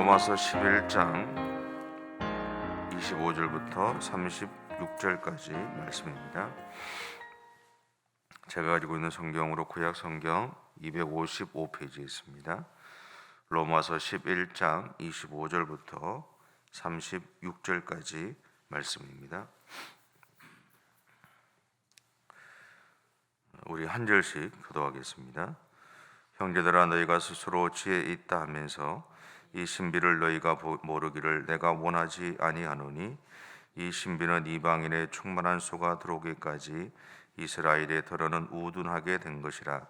로마서 11장 25절부터 36절까지 말씀입니다. 제가 가지고 있는 성경으로 구약 성경 255페이지에 있습니다. 로마서 11장 25절부터 36절까지 말씀입니다. 우리 한 절씩 교도하겠습니다. 형제들아, 너희가 스스로 지혜 있다 하면서 이 신비를 너희가 모르기를 내가 원하지 아니하노니, 이 신비는 이방인의 충만한 수가 들어오기까지 이스라엘에 더러는 우둔하게 된 것이라.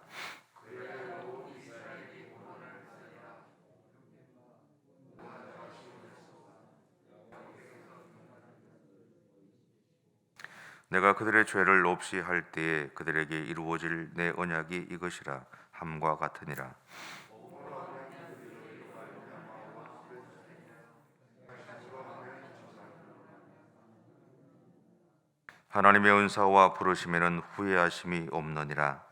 내가 그들의 죄를 없이 할 때에 그들에게 이루어질 내 언약이 이것이라 함과 같으니라. 하나님의 은사와 부르심에는 후회하심이 없느니라.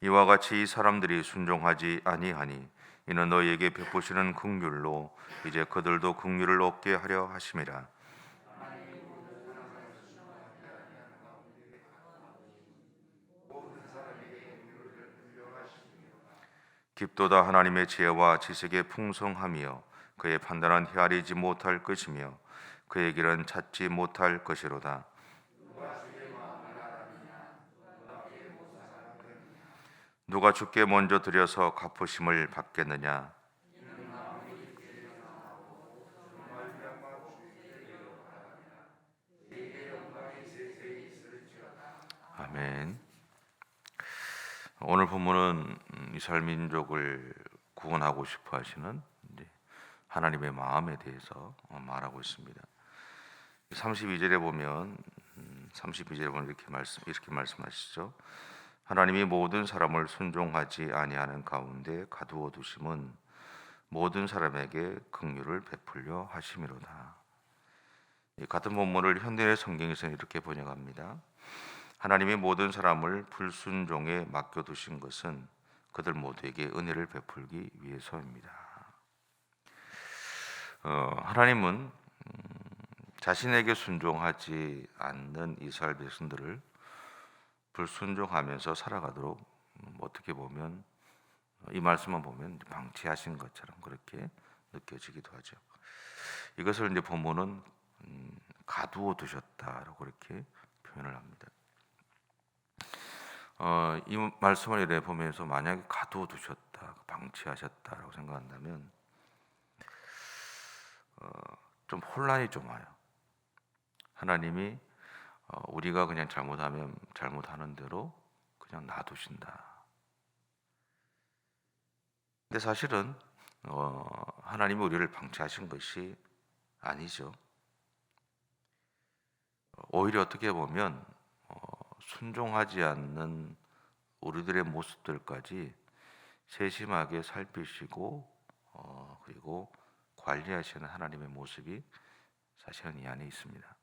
이와 같이 이 사람들이 순종하지 아니하니 이는 너희에게 베푸시는 긍휼로 이제 그들도 긍휼을 얻게 하려 하심이라. 깊도다 하나님의 지혜와 지식의 풍성함이여 그의 판단은 헤아리지 못할 것이며 그의 길은 찾지 못할 것이로다. 누가 주께 먼저 드려서 갚으심을 받겠느냐? 아멘. 오늘 본문은 이스라엘 민족을 구원하고 싶어 하시는 하나님의 마음에 대해서 말하고 있습니다. 32절에 보면 이렇게 말씀하시죠. 하나님이 모든 사람을 순종하지 아니하는 가운데 가두어 두심은 모든 사람에게 긍휼을 베풀려 하심이로다. 이 같은 본문을 현대의 성경에서는 이렇게 번역합니다. 하나님이 모든 사람을 불순종에 맡겨두신 것은 그들 모두에게 은혜를 베풀기 위해서입니다. 하나님은 자신에게 순종하지 않는 이스라엘 백성들을 불순종하면서 살아가도록 어떻게 보면 이 말씀만 보면 방치하신 것처럼 그렇게 느껴지기도 하죠. 이것을 이제 본문은 가두어 두셨다라고 그렇게 표현을 합니다. 이 말씀을 이래 보면서 만약에 가두어 두셨다, 방치하셨다라고 생각한다면 좀 혼란이 좀 와요. 하나님이 우리가 그냥 잘못하면 잘못하는 대로 그냥 놔두신다. 근데 사실은 하나님이 우리를 방치하신 것이 아니죠. 오히려 어떻게 보면 순종하지 않는 우리들의 모습들까지 세심하게 살피시고 그리고 관리하시는 하나님의 모습이 사실은 이 안에 있습니다.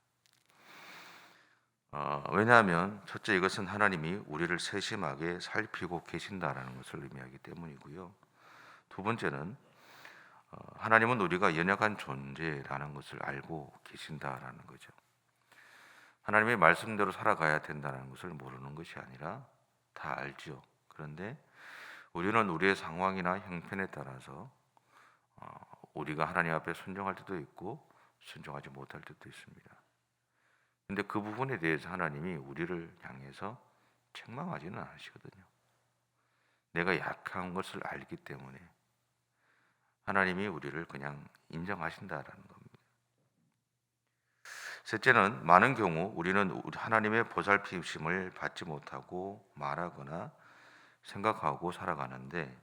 왜냐하면 첫째, 이것은 하나님이 우리를 세심하게 살피고 계신다라는 것을 의미하기 때문이고요. 두 번째는 하나님은 우리가 연약한 존재라는 것을 알고 계신다라는 거죠. 하나님의 말씀대로 살아가야 된다는 것을 모르는 것이 아니라 다 알죠. 그런데 우리는 우리의 상황이나 형편에 따라서 우리가 하나님 앞에 순종할 때도 있고 순종하지 못할 때도 있습니다. 근데 그 부분에 대해서 하나님이 우리를 향해서 책망하지는 않으시거든요. 내가 약한 것을 알기 때문에 하나님이 우리를 그냥 인정하신다라는 겁니다. 셋째는 많은 경우 우리는 하나님의 보살피심을 받지 못하고 말하거나 생각하고 살아가는데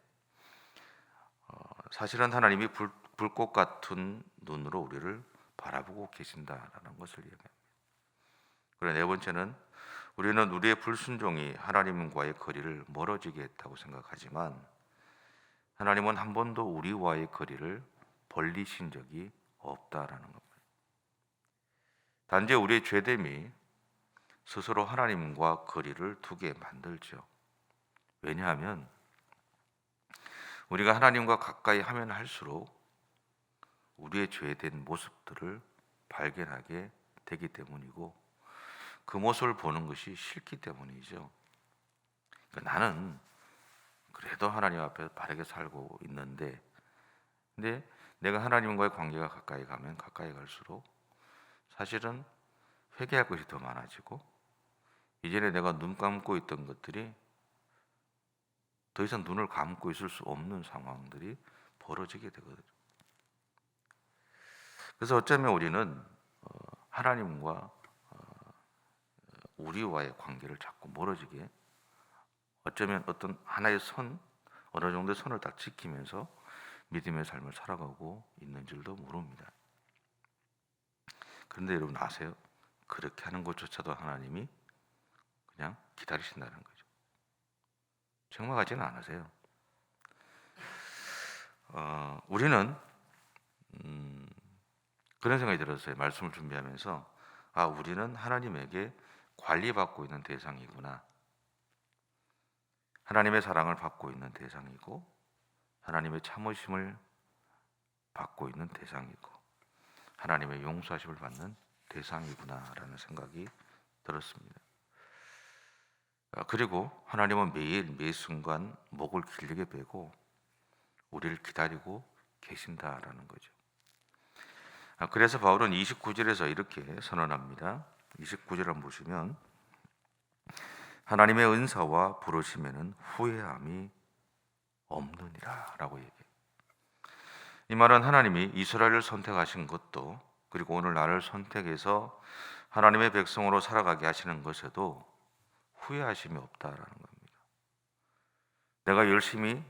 사실은 하나님이 불꽃 같은 눈으로 우리를 바라보고 계신다라는 것을 이야기합니다. 그리고 네 번째는 우리는 우리의 불순종이 하나님과의 거리를 멀어지게 했다고 생각하지만 하나님은 한 번도 우리와의 거리를 벌리신 적이 없다라는 겁니다. 단지 우리의 죄됨이 스스로 하나님과 거리를 두게 만들죠. 왜냐하면 우리가 하나님과 가까이 하면 할수록 우리의 죄된 모습들을 발견하게 되기 때문이고, 그 모습을 보는 것이 싫기 때문이죠. 그러니까 나는 그래도 하나님 앞에 바르게 살고 있는데, 근데 내가 하나님과의 관계가 가까이 가면 가까이 갈수록 사실은 회개할 것이 더 많아지고, 이전에 내가 눈 감고 있던 것들이 더 이상 눈을 감고 있을 수 없는 상황들이 벌어지게 되거든요. 그래서 어쩌면 우리는 하나님과 우리와의 관계를 자꾸 멀어지게, 어쩌면 어떤 하나의 선, 어느 정도의 선을 딱 지키면서 믿음의 삶을 살아가고 있는 줄도 모릅니다. 그런데 여러분 아세요? 그렇게 하는 것조차도 하나님이 그냥 기다리신다는 거죠. 책망하지는 않으세요. 우리는 그런 생각이 들었어요. 말씀을 준비하면서, 우리는 하나님에게 관리받고 있는 대상이구나. 하나님의 사랑을 받고 있는 대상이고, 하나님의 참으심을 받고 있는 대상이고, 하나님의 용서하심을 받는 대상이구나라는 생각이 들었습니다. 그리고 하나님은 매일 매 순간 목을 길게 베고 우리를 기다리고 계신다라는 거죠. 그래서 바울은 29절에서 이렇게 선언합니다. 29절 한번 보시면, 하나님의 은사와 부르심에는 후회함이 없느니라 라고 얘기해요. 이 말은 하나님이 이스라엘을 선택하신 것도, 그리고 오늘 나를 선택해서 하나님의 백성으로 살아가게 하시는 것에도 후회하심이 없다라는 겁니다. 내가 열심히,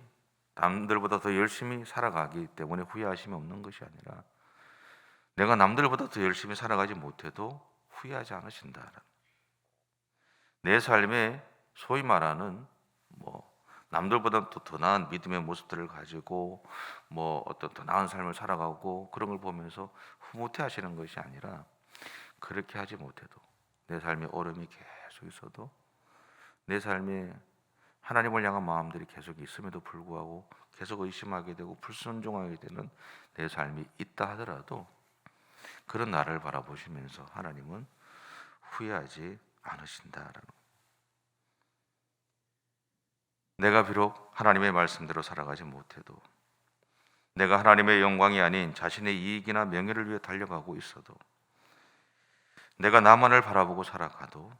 남들보다 더 열심히 살아가기 때문에 후회하심이 없는 것이 아니라, 내가 남들보다 더 열심히 살아가지 못해도 후회하지 않으신다라는, 내 삶에 소위 말하는 남들보다 더 나은 믿음의 모습들을 가지고 어떤 더 나은 삶을 살아가고 그런 걸 보면서 흐뭇해 하시는 것이 아니라, 그렇게 하지 못해도, 내 삶에 어려움이 계속 있어도, 내 삶에 하나님을 향한 마음들이 계속 있음에도 불구하고 계속 의심하게 되고 불순종하게 되는 내 삶이 있다 하더라도, 그런 나를 바라보시면서 하나님은 후회하지 않으신다라는 거예요. 내가 비록 하나님의 말씀대로 살아가지 못해도, 내가 하나님의 영광이 아닌 자신의 이익이나 명예를 위해 달려가고 있어도, 내가 나만을 바라보고 살아가도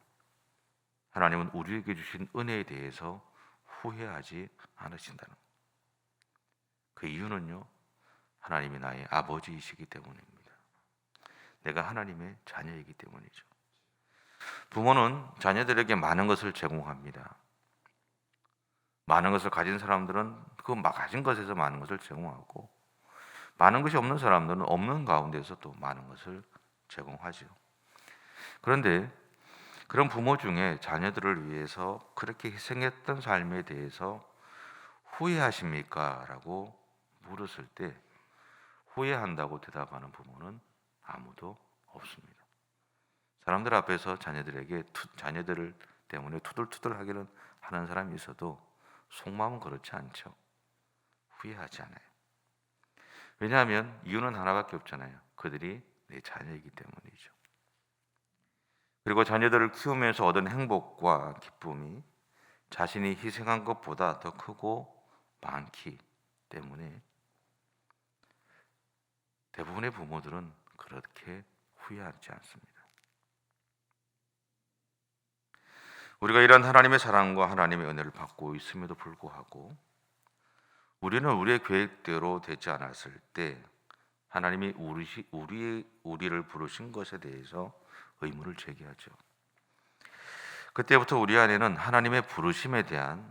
하나님은 우리에게 주신 은혜에 대해서 후회하지 않으신다는 거예요. 그 이유는요, 하나님이 나의 아버지이시기 때문입니다. 내가 하나님의 자녀이기 때문이죠. 부모는 자녀들에게 많은 것을 제공합니다. 많은 것을 가진 사람들은 그 가진 것에서 많은 것을 제공하고, 많은 것이 없는 사람들은 없는 가운데서 또 많은 것을 제공하죠. 그런데 그런 부모 중에 자녀들을 위해서 그렇게 희생했던 삶에 대해서 후회하십니까? 라고 물었을 때 후회한다고 대답하는 부모는 아무도 없습니다. 사람들 앞에서 자녀들 때문에 투덜투덜하기는 하는 사람이 있어도 속마음은 그렇지 않죠. 후회하지 않아요. 왜냐하면 이유는 하나밖에 없잖아요. 그들이 내 자녀이기 때문이죠. 그리고 자녀들을 키우면서 얻은 행복과 기쁨이 자신이 희생한 것보다 더 크고 많기 때문에 대부분의 부모들은 그렇게 후회하지 않습니다. 우리가 이런 하나님의 사랑과 하나님의 은혜를 받고 있음에도 불구하고, 우리는 우리의 계획대로 되지 않았을 때 하나님이 우리를 부르신 것에 대해서 의문을 제기하죠. 그때부터 우리 안에는 하나님의 부르심에 대한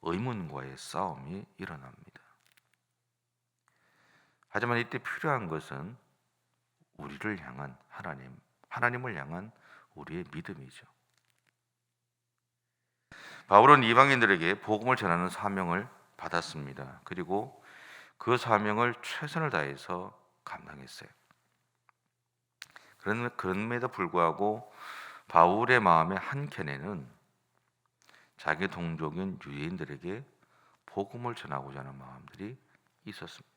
의문과의 싸움이 일어납니다. 하지만 이때 필요한 것은 우리를 향한 하나님을 향한 우리의 믿음이죠. 바울은 이방인들에게 복음을 전하는 사명을 받았습니다. 그리고 그 사명을 최선을 다해서 감당했어요. 그럼에도 불구하고 바울의 마음의 한켠에는 자기 동족인 유대인들에게 복음을 전하고자 하는 마음들이 있었습니다.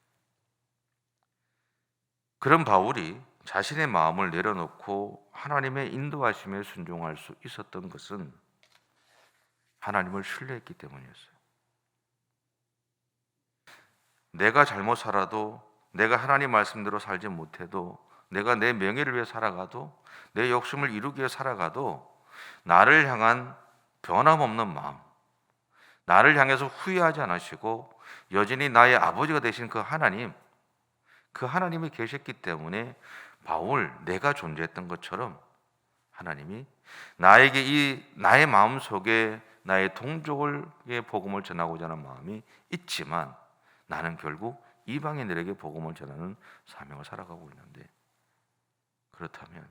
그런 바울이 자신의 마음을 내려놓고 하나님의 인도하심에 순종할 수 있었던 것은 하나님을 신뢰했기 때문이었어요. 내가 잘못 살아도, 내가 하나님 말씀대로 살지 못해도, 내가 내 명예를 위해 살아가도, 내 욕심을 이루기 위해 살아가도 나를 향한 변함없는 마음, 나를 향해서 후회하지 않으시고 여전히 나의 아버지가 되신 그 하나님, 그 하나님이 계셨기 때문에 바울, 내가 존재했던 것처럼 하나님이 나에게 나의 마음 속에 나의 동족에게 복음을 전하고자 하는 마음이 있지만 나는 결국 이방인들에게 복음을 전하는 사명을 살아가고 있는데, 그렇다면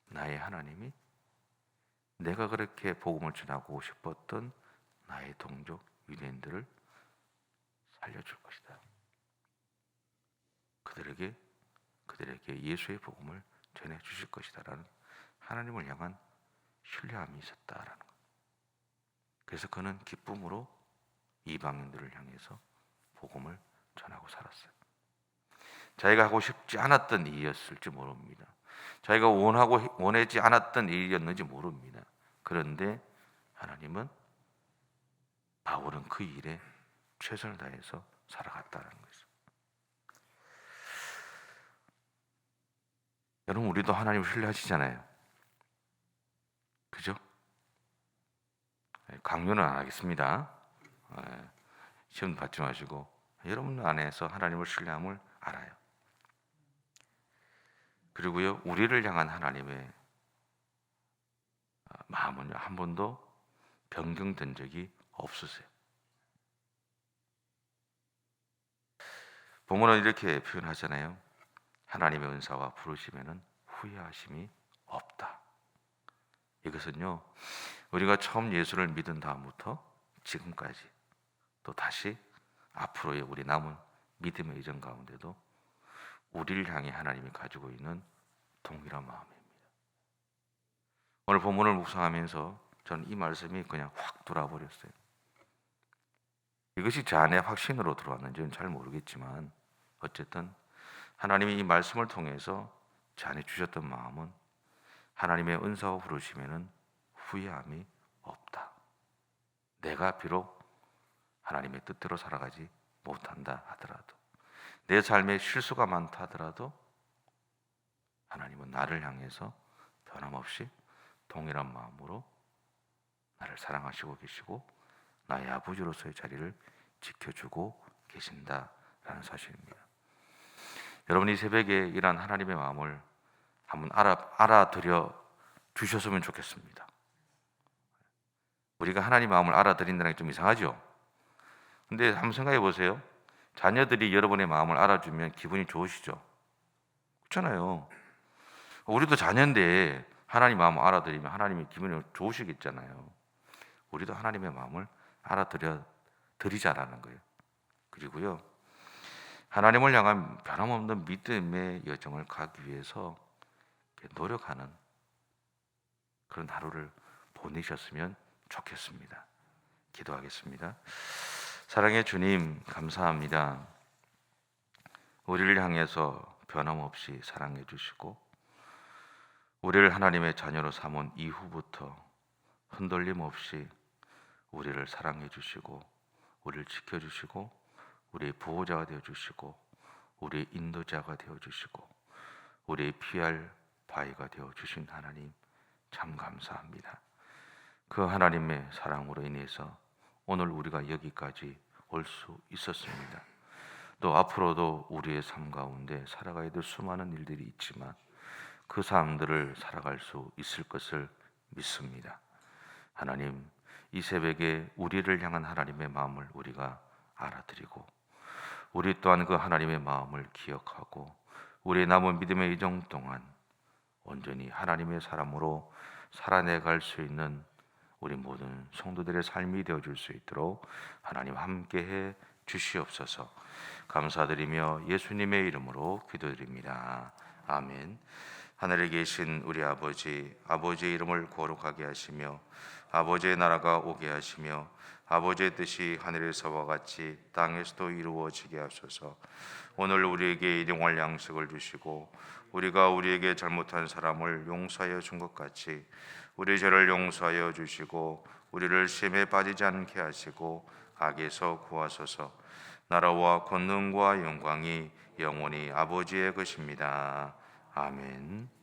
나의 하나님이 내가 그렇게 복음을 전하고 싶었던 나의 동족 유대인들을 살려줄 것이다. 그들에게 예수의 복음을 전해 주실 것이다라는 하나님을 향한 신뢰함이 있었다라는 것. 그래서 그는 기쁨으로 이방인들을 향해서 복음을 전하고 살았어요. 자기가 하고 싶지 않았던 일이었을지 모릅니다. 자기가 원하지 않았던 일이었는지 모릅니다. 그런데 하나님은 바울은 그 일에 최선을 다해서 살아갔다는 것이죠. 여러분, 우리도 하나님을 신뢰하시잖아요. 그죠? 강요는 안 하겠습니다. 시험 받지 마시고 여러분 안에서 하나님을 신뢰함을 알아요. 그리고요, 우리를 향한 하나님의 마음은요, 한 번도 변경된 적이 없으세요. 본문은 이렇게 표현하잖아요. 하나님의 은사와 부르심에는 후회하심이 없다. 이것은요, 우리가 처음 예수를 믿은 다음부터 지금까지 또 다시 앞으로의 우리 남은 믿음의 여정 가운데도 우리를 향해 하나님이 가지고 있는 동일한 마음입니다. 오늘 본문을 묵상하면서 저는 이 말씀이 그냥 확 돌아버렸어요. 이것이 제 안에 확신으로 들어왔는지는 잘 모르겠지만 어쨌든 하나님이 이 말씀을 통해서 제 안에 주셨던 마음은 하나님의 은사와 부르심에는 후회함이 없다. 내가 비록 하나님의 뜻대로 살아가지 못한다 하더라도, 내 삶에 실수가 많다 하더라도 하나님은 나를 향해서 변함없이 동일한 마음으로 나를 사랑하시고 계시고 나의 아버지로서의 자리를 지켜주고 계신다라는 사실입니다. 여러분이 새벽에 이러한 하나님의 마음을 한번 알아들여 주셨으면 좋겠습니다. 우리가 하나님 마음을 알아들인다는 게 좀 이상하죠? 근데 한번 생각해 보세요. 자녀들이 여러분의 마음을 알아주면 기분이 좋으시죠? 그렇잖아요. 우리도 자녀인데 하나님 마음을 알아들이면 하나님이 기분이 좋으시겠잖아요. 우리도 하나님의 마음을 드리자라는 거예요. 그리고요, 하나님을 향한 변함없는 믿음의 여정을 가기 위해서 노력하는 그런 하루를 보내셨으면 좋겠습니다. 기도하겠습니다. 사랑의 주님, 감사합니다. 우리를 향해서 변함없이 사랑해 주시고 우리를 하나님의 자녀로 삼은 이후부터 흔들림 없이 우리를 사랑해 주시고 우리를 지켜주시고 우리의 보호자가 되어주시고 우리의 인도자가 되어주시고 우리의 피할 바위가 되어주신 하나님, 참 감사합니다. 그 하나님의 사랑으로 인해서 오늘 우리가 여기까지 올 수 있었습니다. 또 앞으로도 우리의 삶 가운데 살아가야 될 수많은 일들이 있지만 그 삶들을 살아갈 수 있을 것을 믿습니다. 하나님, 이 새벽에 우리를 향한 하나님의 마음을 우리가 알아드리고 우리 또한 그 하나님의 마음을 기억하고 우리의 남은 믿음의 이정 동안 온전히 하나님의 사람으로 살아내갈 수 있는 우리 모든 성도들의 삶이 되어줄 수 있도록 하나님 함께해 주시옵소서. 감사드리며 예수님의 이름으로 기도드립니다. 아멘. 하늘에 계신 우리 아버지, 아버지의 이름을 거룩하게 하시며 아버지의 나라가 오게 하시며 아버지의 뜻이 하늘에서와 같이 땅에서도 이루어지게 하소서. 오늘 우리에게 일용할 양식을 주시고 우리가 우리에게 잘못한 사람을 용서하여 준 것 같이 우리 죄를 용서하여 주시고 우리를 시험에 빠지지 않게 하시고 악에서 구하소서. 나라와 권능과 영광이 영원히 아버지의 것입니다. 아멘.